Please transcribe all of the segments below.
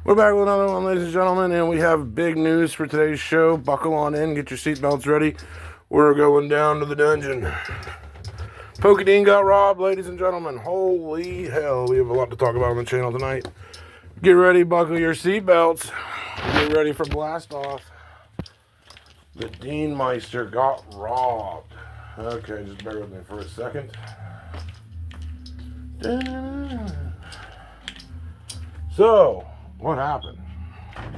We're back with another one, ladies and gentlemen, and we have big news for today's show. Buckle on in, get your seatbelts ready. We're going down to the dungeon. Pokey got robbed, ladies and gentlemen. Holy hell, we have a lot to talk about on the channel tonight. Get ready, buckle your seatbelts. Get ready for blast off. The Dean Meister got robbed. Okay, just bear with me for a second. So, what happened?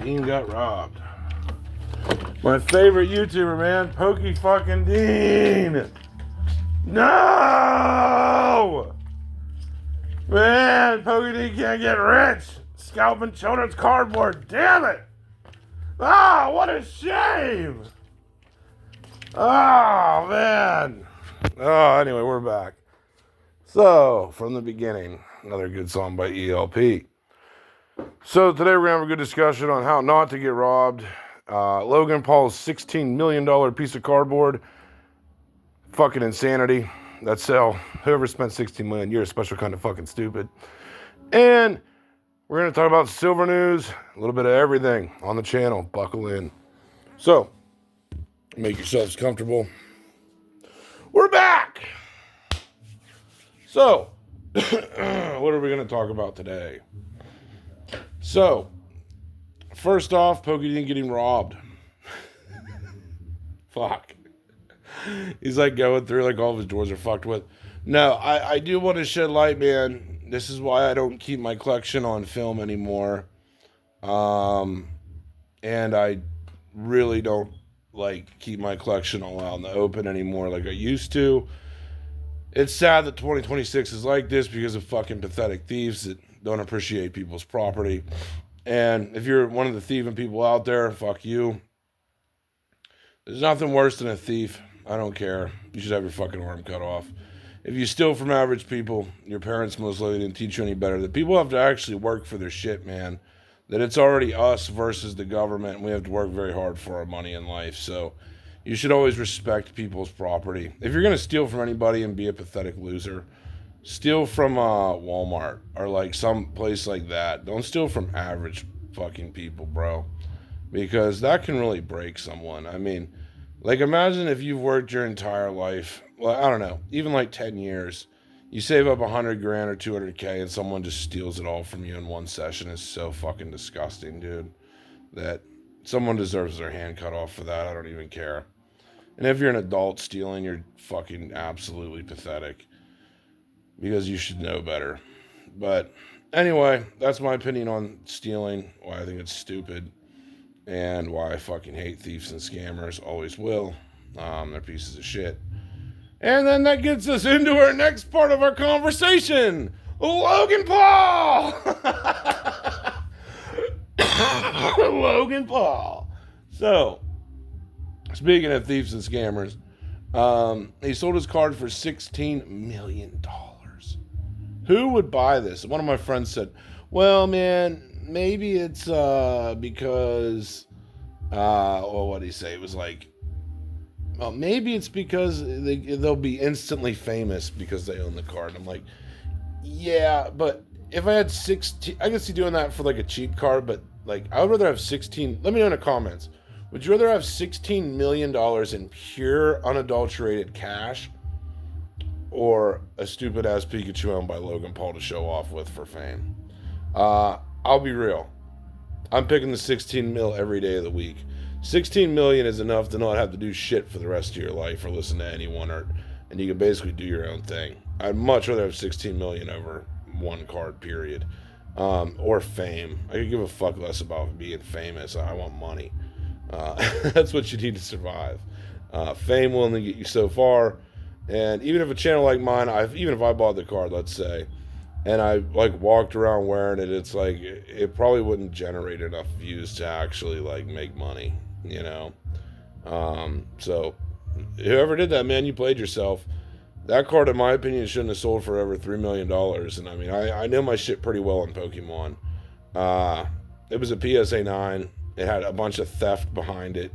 Dean got robbed. My favorite YouTuber, man, Pokey fucking Dean. No! Man, Pokey Dean can't get rich. Scalping children's cardboard. Damn it! Ah, what a shame! Oh, man. Oh, anyway, we're back. So, from the beginning, another good song by ELP. So, today we're going to have a good discussion on how not to get robbed. Logan Paul's $16 million piece of cardboard. Fucking insanity. That's whoever spent $16 million, you're a special kind of fucking stupid. And we're going to talk about silver news, a little bit of everything on the channel. Buckle in. So, make yourselves comfortable. We're back! So, what are we going to talk about today? So, first off, Pokey Dean getting robbed. Fuck. He's like going through like all of his doors are fucked with. No, I do want to shed light, man. This is why I don't keep my collection on film anymore. And I really don't like keep my collection all out in the open anymore like I used to. It's sad that 2026 is like this because of fucking pathetic thieves that don't appreciate people's property. And if you're one of the thieving people out there, fuck you. There's nothing worse than a thief. I don't care. You should have your fucking arm cut off. If you steal from average people, your parents most likely didn't teach you any better. That people have to actually work for their shit, man. That it's already us versus the government, and we have to work very hard for our money in life. So you should always respect people's property. If you're going to steal from anybody and be a pathetic loser, steal from Walmart or like some place like that. Don't steal from average fucking people, bro. Because that can really break someone. I mean, like imagine if you've worked your entire life, well, I don't know, even like 10 years. You save up $100 grand or $200K and someone just steals it all from you in one session. It's so fucking disgusting, dude. That someone deserves their hand cut off for that. I don't even care. And if you're an adult stealing, you're fucking absolutely pathetic. Because you should know better. But anyway, that's my opinion on stealing. Why I think it's stupid. And why I fucking hate thieves and scammers. Always will. They're pieces of shit. And then that gets us into our next part of our conversation. Logan Paul! Logan Paul. So, speaking of thieves and scammers, he sold his card for $16 million. Who would buy this? One of my friends said, well, man, maybe it's because, well, what did he say? It was like, well, maybe it's because they'll be instantly famous because they own the card. I'm like, yeah, but if I had 16, I could see doing that for like a cheap card, but like, I would rather have 16, let me know in the comments. Would you rather have $16 million in pure, unadulterated cash or a stupid-ass Pikachu owned by Logan Paul to show off with for fame? I'll be real. I'm picking the 16 mil every day of the week. 16 million is enough to not have to do shit for the rest of your life or listen to anyone, and you can basically do your own thing. I'd much rather have 16 million over one card, period. Or fame. I could give a fuck less about being famous. I want money. That's what you need to survive. Fame will only get you so far. And even if a channel like mine, even if I bought the card, let's say, and I like walked around wearing it, it's like it probably wouldn't generate enough views to actually like make money, you know. So whoever did that, man, you played yourself. That card, in my opinion, shouldn't have sold for over $3 million. And I mean, I know my shit pretty well in Pokemon. It was a PSA 9. It had a bunch of theft behind it,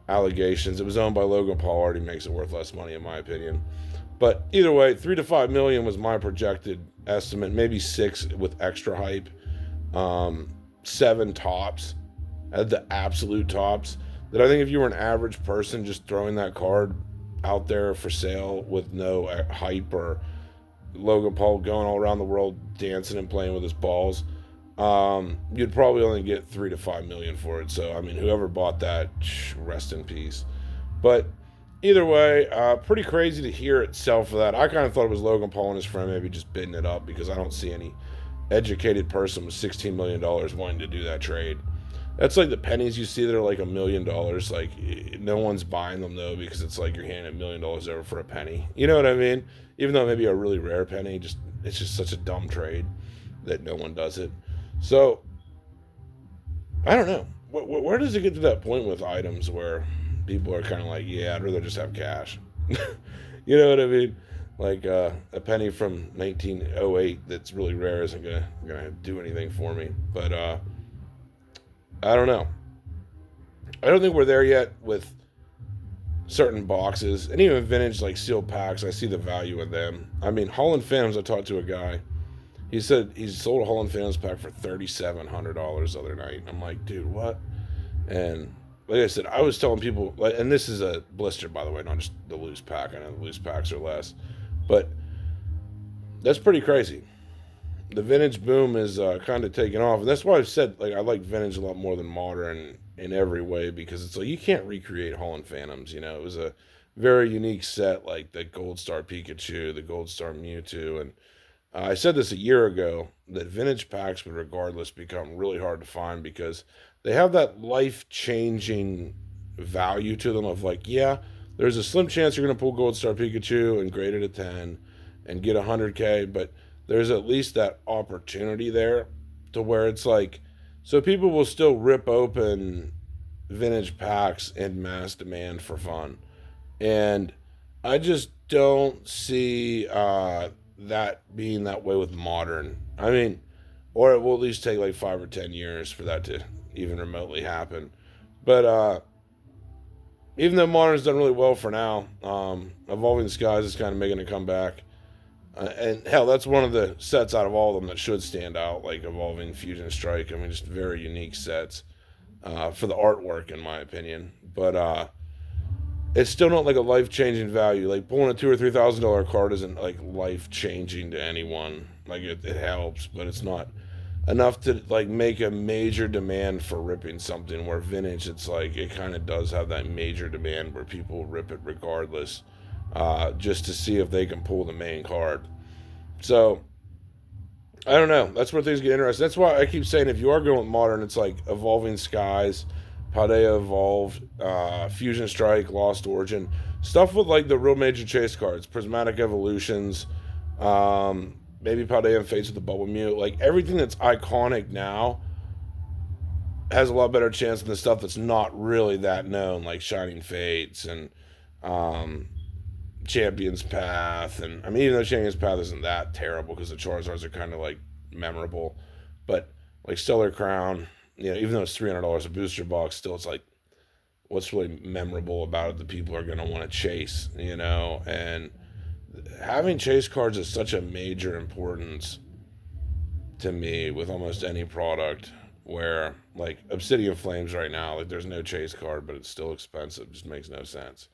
allegations. It was owned by Logan Paul, already makes it worth less money in my opinion. But either way, 3 to 5 million was my projected estimate, maybe 6 with extra hype. 7 tops, at the absolute tops. That I think if you were an average person just throwing that card out there for sale with no hype, or Logan Paul going all around the world dancing and playing with his balls, you'd probably only get 3 to 5 million for it. So I mean, whoever bought that, rest in peace. But either way, pretty crazy to hear it sell for that. I kind of thought it was Logan Paul and his friend maybe just bidding it up, because I don't see any educated person with $16 million wanting to do that trade. That's like the pennies you see that are like $1 million. Like, no one's buying them though, because it's like you're handing $1 million over for a penny. You know what I mean? Even though it may be a really rare penny, it's just such a dumb trade that no one does it. So I don't know. Where does it get to that point with items where people are kind of like, yeah, I'd rather just have cash? You know what I mean? Like a penny from 1908 that's really rare isn't gonna do anything for me. But I don't know. I don't think we're there yet with certain boxes, and even vintage like sealed packs. I see the value in them. I mean, Holland Phantoms. I talked to a guy. He said he sold a Holland Phantoms pack for $3,700 the other night. I'm like, dude, what? And like I said, I was telling people, and this is a blister, by the way, not just the loose pack. I know the loose packs are less, but that's pretty crazy. The vintage boom is kind of taking off, and that's why I've said, like, I like vintage a lot more than modern in every way, because it's like you can't recreate Holland Phantoms. You know, it was a very unique set, like the Gold Star Pikachu, the Gold Star Mewtwo, and I said this a year ago, that vintage packs would regardless become really hard to find, because they have that life-changing value to them of like, yeah, there's a slim chance you're going to pull Gold Star Pikachu and grade it a 10 and get 100K, but there's at least that opportunity there to where it's like, so people will still rip open vintage packs in mass demand for fun. And I just don't see that being that way with modern. I mean, or it will at least take like 5 or 10 years for that to even remotely happen. But even though modern's done really well for now, Evolving Skies is kind of making a comeback. And hell, that's one of the sets out of all of them that should stand out, like Evolving Fusion Strike. I mean, just very unique sets for the artwork, in my opinion. But it's still not like a life-changing value. Like pulling a $2,000 or $3,000 card isn't like life-changing to anyone. Like it helps, but it's not enough to like make a major demand for ripping something. Where vintage, it's like it kind of does have that major demand where people rip it regardless. Just to see if they can pull the main card. So, I don't know. That's where things get interesting. That's why I keep saying, if you are going with modern, it's like Evolving Skies, Paldea Evolved, Fusion Strike, Lost Origin. Stuff with like the real major chase cards. Prismatic Evolutions, maybe Paldea and Fates with the Bubble Mew. Like everything that's iconic now has a lot better chance than the stuff that's not really that known, like Shining Fates and Champion's Path. And I mean, even though Champion's Path isn't that terrible because the Charizards are kind of like memorable, but like Stellar Crown, you know, even though it's $300 a booster box, still it's like, what's really memorable about it that people are going to want to chase, you know? And having chase cards is such a major importance to me with almost any product, where like Obsidian Flames right now, like there's no chase card, but it's still expensive. It just makes no sense.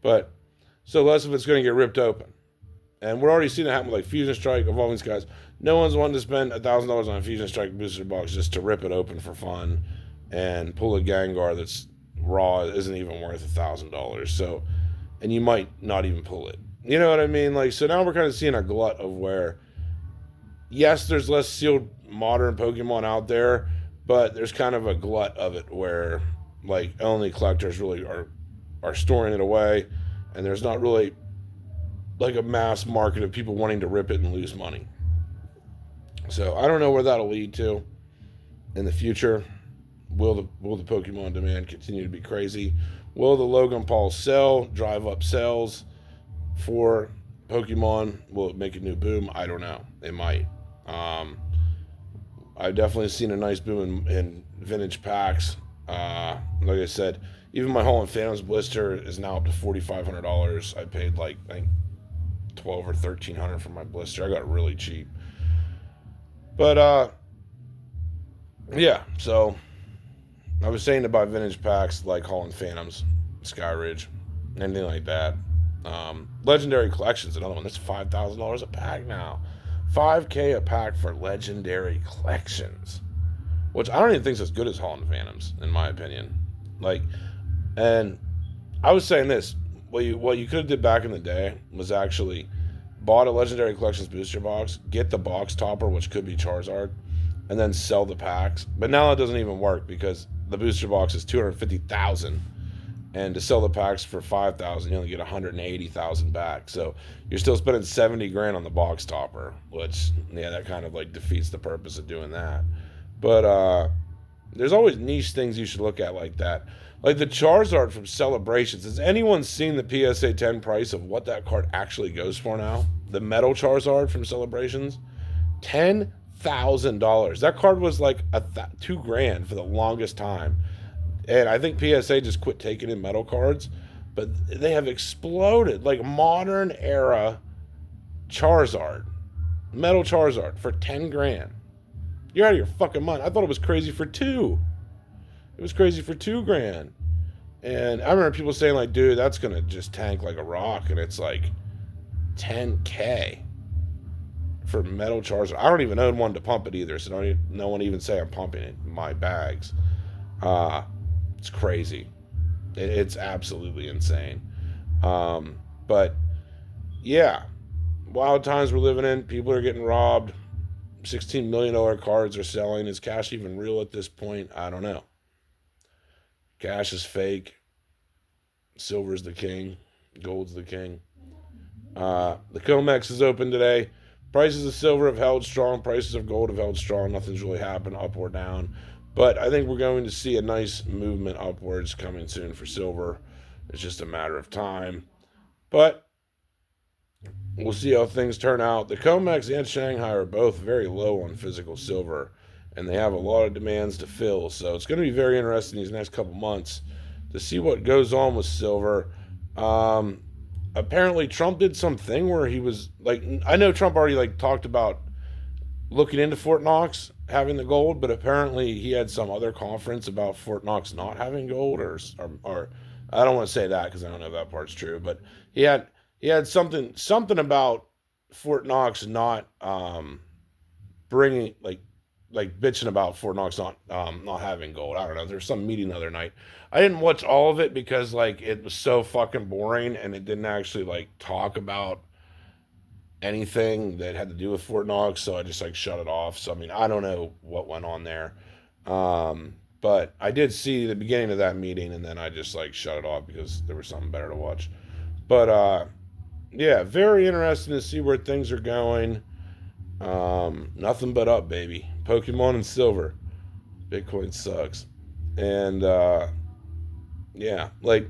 But so less of it's going to get ripped open. And we're already seeing it happen with like Fusion Strike, Evolving Skies. No one's wanting to spend $1,000 on a Fusion Strike booster box just to rip it open for fun and pull a Gengar that's raw isn't even worth $1,000. So, and you might not even pull it. You know what I mean? Like, so now we're kind of seeing a glut of where, yes, there's less sealed modern Pokemon out there, but there's kind of a glut of it where like only collectors really are storing it away. And there's not really like a mass market of people wanting to rip it and lose money. So I don't know where that'll lead to in the future. Will the Pokemon demand continue to be crazy? Will the Logan Paul sell drive up sales for Pokemon? Will it make a new boom? I don't know. It might. I've definitely seen a nice boom in vintage packs Like I said, even my Hall and Phantoms blister is now up to $4,500. I paid like I think 12 or 1300 for my blister. I got it really cheap. But yeah. So I was saying to buy vintage packs like Hall and Phantoms, Sky Ridge, anything like that. Legendary Collections, another one. That's $5,000 a pack now. $5K a pack for Legendary Collections, which I don't even think is as good as Hall and Phantoms, in my opinion. Like, and I was saying this: what you could have did back in the day was actually bought a Legendary Collections booster box, get the box topper, which could be Charizard, and then sell the packs. But now that doesn't even work because the booster box is $250,000. And to sell the packs for $5,000, you only get $180,000 back. So you're still spending $70,000 on the box topper, which that kind of like defeats the purpose of doing that. But there's always niche things you should look at like that, like the Charizard from Celebrations. Has anyone seen the PSA 10 price of what that card actually goes for now? The Metal Charizard from Celebrations, $10,000. That card was like $2,000 for the longest time. And I think PSA just quit taking in metal cards, but they have exploded. Like modern era Charizard, metal Charizard for $10,000. You're out of your fucking mind. I thought it was crazy for $2,000. It was crazy for $2,000. And I remember people saying like, dude, that's gonna just tank like a rock, and it's like $10K for metal Charizard. I don't even own one to pump it either, so no one even say I'm pumping it in my bags. It's crazy. It's absolutely insane. But yeah, wild times we're living in. People are getting robbed. $16 million cards are selling. Is cash even real at this point? I don't know. Cash is fake. Silver's the king. Gold's the king. The COMEX is open today. Prices of silver have held strong. Prices of gold have held strong. Nothing's really happened up or down. But I think we're going to see a nice movement upwards coming soon for silver. It's just a matter of time. But we'll see how things turn out. The COMEX and Shanghai are both very low on physical silver, and they have a lot of demands to fill. So it's going to be very interesting these next couple months to see what goes on with silver. Apparently, Trump did something where he was like, I know Trump already like talked about looking into Fort Knox having the gold, but apparently he had some other conference about Fort Knox not having gold, or I don't want to say that because I don't know if that part's true, but he had something about Fort Knox not bringing like bitching about Fort Knox not having gold. I don't know. There's some meeting the other night. I didn't watch all of it because like it was so fucking boring and it didn't actually like talk about anything that had to do with Fort Knox, so I just like shut it off. So I mean, I don't know what went on there, but I did see the beginning of that meeting, and then I just like shut it off because there was something better to watch. But yeah, very interesting to see where things are going. Nothing but up, baby. Pokemon and silver. Bitcoin sucks, and yeah, like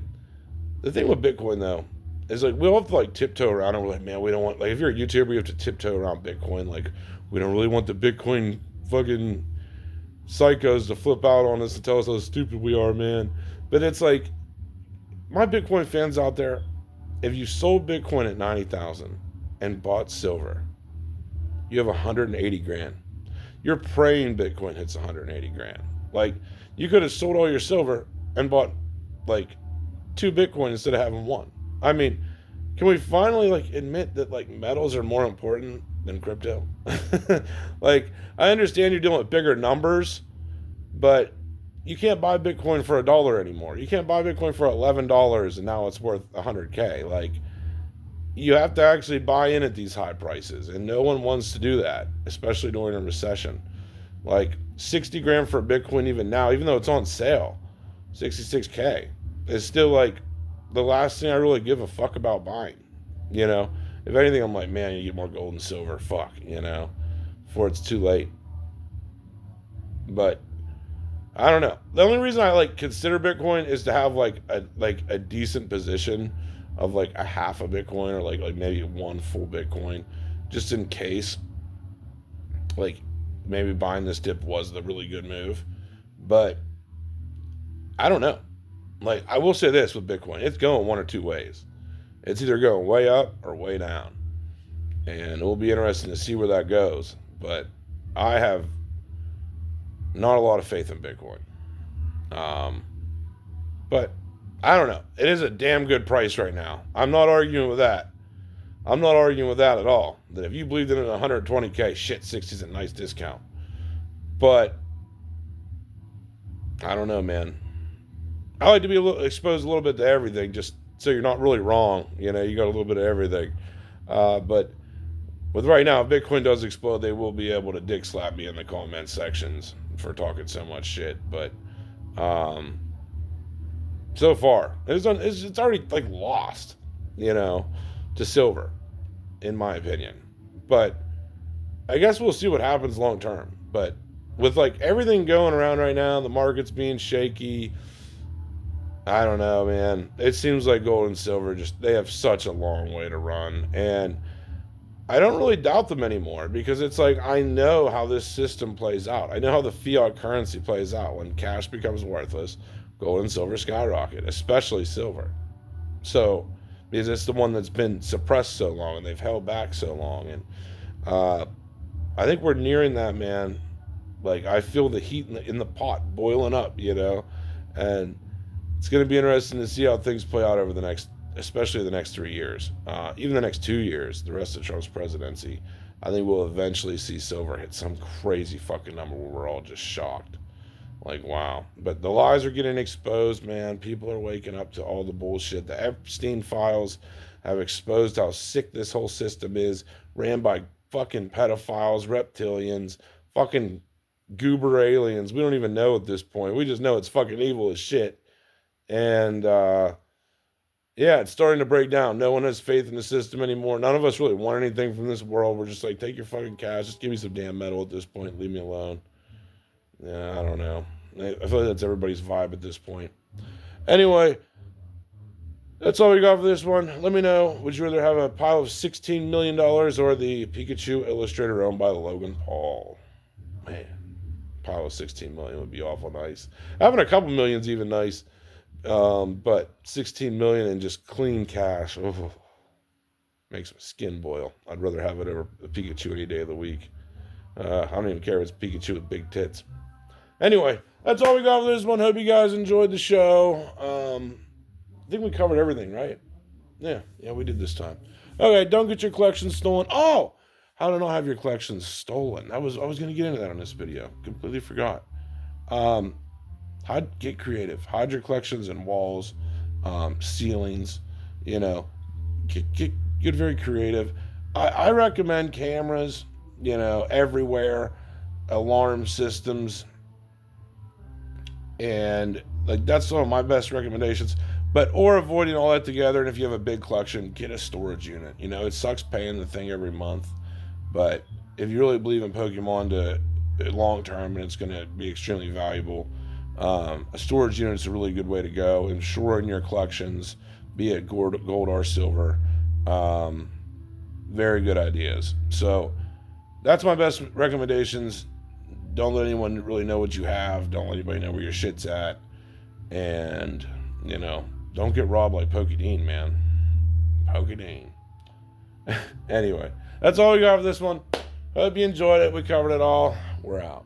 the thing with Bitcoin though. It's like we all have to like tiptoe around and we're like, man, we don't want, like, if you're a YouTuber, you have to tiptoe around Bitcoin. Like, we don't really want the Bitcoin fucking psychos to flip out on us and tell us how stupid we are, man. But it's like, my Bitcoin fans out there, if you sold Bitcoin at 90,000 and bought silver, you have 180 grand. You're praying Bitcoin hits 180 grand. Like, you could have sold all your silver and bought like 2 Bitcoin instead of having 1. I mean, can we finally like admit that like metals are more important than crypto? Like, I understand you're dealing with bigger numbers, but you can't buy Bitcoin for $1 anymore. You can't buy Bitcoin for $11 and now it's worth 100K. Like, you have to actually buy in at these high prices, and no one wants to do that, especially during a recession. Like 60 grand for a Bitcoin even now, even though it's on sale, 66K is still like the last thing I really give a fuck about buying. You know, if anything, I'm like, man, you get more gold and silver, fuck, you know, before it's too late. But I don't know. The only reason I like consider Bitcoin is to have like a decent position of like a half a Bitcoin, or like maybe 1 full Bitcoin, just in case. Like, maybe buying this dip was the really good move. But I don't know. Like, I will say this with Bitcoin, it's going one or two ways. It's either going way up or way down. And it will be interesting to see where that goes. But I have not a lot of faith in Bitcoin. But I don't know. It is a damn good price right now. I'm not arguing with that. I'm not arguing with that at all. That if you believed in it at 120K, shit, 60 is a nice discount. But I don't know, man. I like to be exposed a little bit to everything, just so you're not really wrong. You know, you got a little bit of everything. But with right now, if Bitcoin does explode, they will be able to dick slap me in the comment sections for talking so much shit. But so far, it's already like lost, you know, to silver, in my opinion. But I guess we'll see what happens long term. But with like everything going around right now, the market's being shaky. I don't know, man. It seems like gold and silver they have such a long way to run. And I don't really doubt them anymore because it's like I know how this system plays out. I know how the fiat currency plays out. When cash becomes worthless, gold and silver skyrocket, especially silver. So, because it's the one that's been suppressed so long and they've held back so long. And I think we're nearing that, man. Like, I feel the heat in the pot boiling up, you know? And it's going to be interesting to see how things play out over especially the next 3 years. Even the next 2 years, the rest of Trump's presidency. I think we'll eventually see silver hit some crazy fucking number where we're all just shocked. Like, wow. But the lies are getting exposed, man. People are waking up to all the bullshit. The Epstein files have exposed how sick this whole system is, ran by fucking pedophiles, reptilians, fucking goober aliens. We don't even know at this point. We just know it's fucking evil as shit. And, yeah, it's starting to break down. No one has faith in the system anymore. None of us really want anything from this world. We're just like, take your fucking cash. Just give me some damn metal at this point. Leave me alone. Yeah, I don't know. I feel like that's everybody's vibe at this point. Anyway, that's all we got for this one. Let me know. Would you rather have a pile of $16 million or the Pikachu illustrator owned by Logan Paul? Man, pile of $16 million would be awful nice. Having a couple million's even nice. But 16 million in just clean cash, makes my skin boil. I'd rather have it over a Pikachu any day of the week. I don't even care if it's Pikachu with big tits. Anyway, that's all we got for this one. Hope you guys enjoyed the show. I think we covered everything, right? Yeah, we did this time. Okay, don't get your collection stolen. Oh, how to not have your collection stolen. I was going to get into that on this video. Completely forgot. Get creative. Hide your collections in walls, ceilings, you know, get very creative. I recommend cameras, you know, everywhere, alarm systems, and like that's some of my best recommendations. Or avoiding all that together, and if you have a big collection, get a storage unit. You know, it sucks paying the thing every month, but if you really believe in Pokemon to long term and it's going to be extremely valuable, a storage unit is a really good way to go. Ensure in your collections, be it gold or silver. Very good ideas. So that's my best recommendations. Don't let anyone really know what you have. Don't let anybody know where your shit's at. And, you know, don't get robbed like Pokédean, man. Pokédean. Anyway, that's all we got for this one. Hope you enjoyed it. We covered it all. We're out.